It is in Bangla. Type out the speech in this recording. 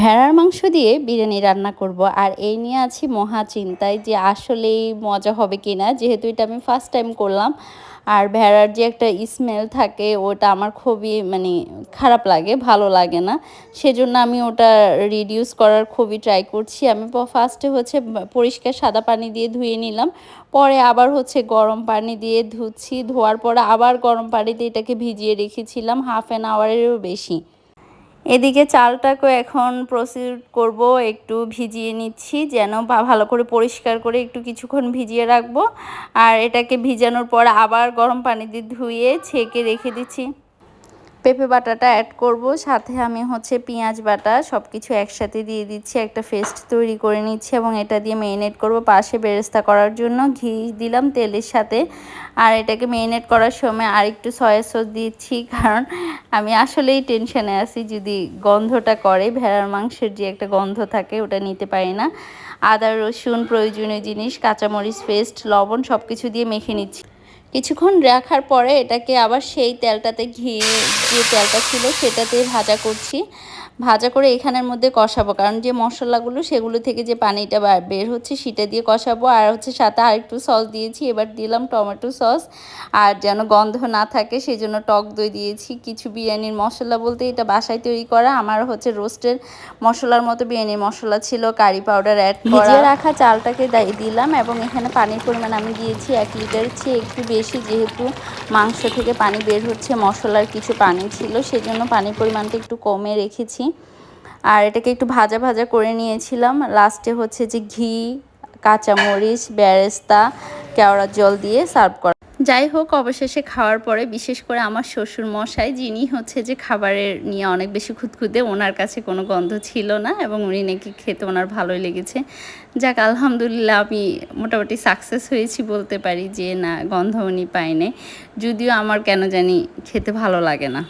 ভেড়ার মাংস দিয়ে বিরিয়ানি রান্না করব আর এই নিয়ে আছি মহা চিন্তায় যে আসলেই মজা হবে কিনা, যেহেতু এটা আমি ফার্স্ট টাইম করলাম। আর ভেড়ার যে একটা স্মেল থাকে ওটা আমার খুবই খারাপ লাগে, ভালো লাগে না। সেজন্য আমি ওটা রিডিউস করার খুবই ট্রাই করছি। আমি ফার্স্টে হচ্ছে পরিষ্কার সাদা পানি দিয়ে ধুয়ে নিলাম, পরে আবার হচ্ছে গরম পানি দিয়ে ধুচ্ছি, ধোয়ার পরে আবার গরম পানিতে এটাকে ভিজিয়ে রেখেছিলাম হাফ অ্যান আওয়ারেরও বেশি। এদিকে চালটাকে এখন প্রসিড করব, একটু ভিজিয়ে নিচ্ছি যেন ভালো করে পরিষ্কার করে একটু কিছুক্ষণ ভিজিয়ে রাখবো। আর এটাকে ভিজানোর পর আবার গরম পানি দিয়ে ধুয়ে ছেঁকে রেখে দিচ্ছি। পেঁপে বাটাটা অ্যাড করব, সাথে আমি হচ্ছে পেঁয়াজ বাটা সব কিছু একসাথে দিয়ে দিচ্ছি, একটা পেস্ট তৈরি করে নিচ্ছি এবং এটা দিয়ে মেরিনেট করব। পাশে বেরেস্তা করার জন্য ঘি দিলাম তেলের সাথে। আর এটাকে মেরিনেট করার সময় আরেকটু সয়া সস দিচ্ছি, কারণ আমি আসলেই টেনশনে আছি যদি গন্ধটা করে, ভেড়ার মাংসের যে একটা গন্ধ থাকে ওটা নিতে পারি না। আদা রসুন প্রয়োজনীয় জিনিস, কাঁচামরিচ পেস্ট, লবণ সব কিছু দিয়ে মেখে নিচ্ছি। কিছুক্ষণ রাখার পরে এটাকে আবার সেই তেলটাতে যে তেলটা ছিল সেটাতে ভাজা করছি। ভাজা করে এখানের মধ্যে কষাবো, কারণ যে মশলাগুলো সেগুলো থেকে যে পানিটা বের হচ্ছে সেটা দিয়ে কষাবো। আর হচ্ছে সাথে আরেকটু সস দিয়েছি, এবার দিলাম টমেটো সস। আর যেন গন্ধ না থাকে সেই জন্য টক দই দিয়েছি। কিছু বিরিয়ানির মশলা বলতে এটা বাসায় তৈরি করা, আমার হচ্ছে রোস্টের মশলার মতো বিরিয়ানির মশলা ছিল, কারি পাউডার অ্যাড করা। ভিজিয়ে রাখা চালটাকে দিলাম এবং এখানে পানির পরিমাণ আমি দিয়েছি 1 লিটারের চেয়ে একটু বেশি, যেহেতু মাংস থেকে পানি বের হচ্ছে, মশলার কিছু পানি ছিল, সেজন্য পানির পরিমাণটা একটু কমে রেখেছি। আর এটাকে একটু ভাজা ভাজা করে নিয়েছিলাম। লাস্টে হচ্ছে যে ঘি, কাঁচামরিচ, বেরেস্তা, কেওড়ার জল দিয়ে সার্ভ করা। যাই হোক, অবশেষে খাওয়ার পরে বিশেষ করে আমার শ্বশুর মশাই, যিনি হচ্ছে যে খাবারের নিয়ে অনেক বেশি খুঁতখুঁতে, ওনার কাছে কোনো গন্ধ ছিল না এবং উনি নাকি খেতে ওনার ভালোই লেগেছে। যাক, আলহামদুলিল্লাহ, আমি মোটামুটি সাকসেস হয়েছি বলতে পারি যে না, গন্ধ উনি পায়নি, যদিও আমার কেন জানি খেতে ভালো লাগে না।